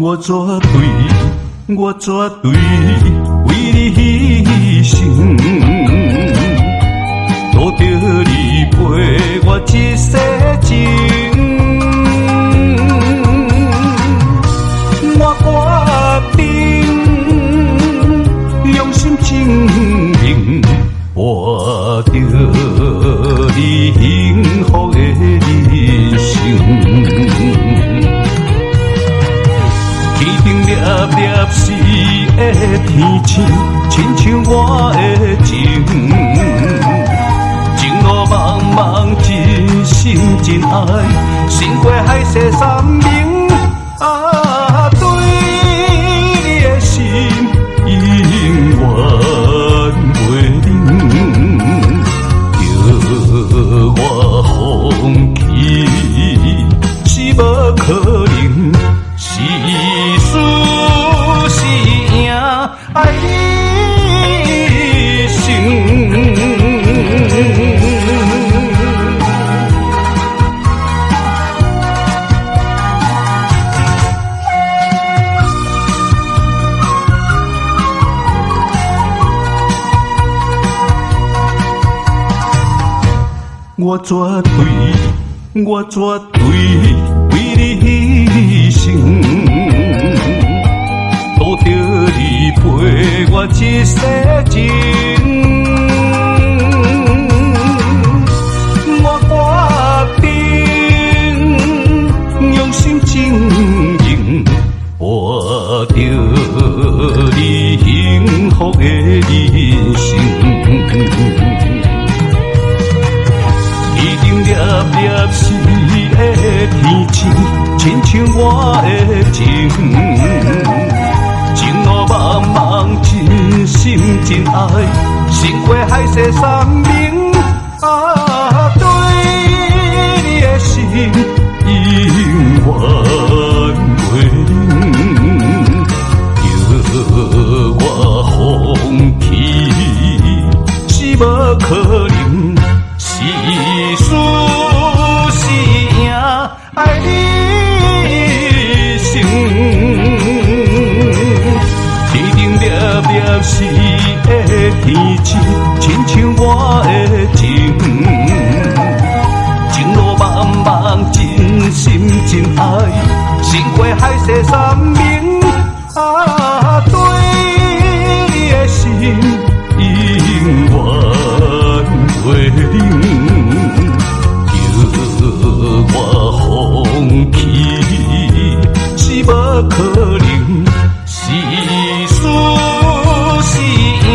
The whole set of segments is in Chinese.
我绝对为你牺牲，渡着你陪我一世情。我决定用心证明，活着你幸福的人生。天顶粒粒是的天星，亲像我的情。情路茫茫，真心真爱，心过海誓山盟。对你的心永远袂冷，叫我放弃是无可能。是输是赢，爱你心。我绝对为你牺牲，渡着你陪我一世情。我决定用心经营，活着你幸福的人生。粒粒是的天星，亲像我的情。情路茫茫，真心真爱，心过海誓山盟。对你的心永远袂冷，叫我放弃是无可能。是输是赢，爱你心。天顶粒粒是的天星，亲像我的情。情路茫茫，真心真爱，心过海誓山盟。对你的心永远袂冷，叫我放弃是无可能。是输是赢，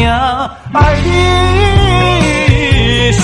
爱你心。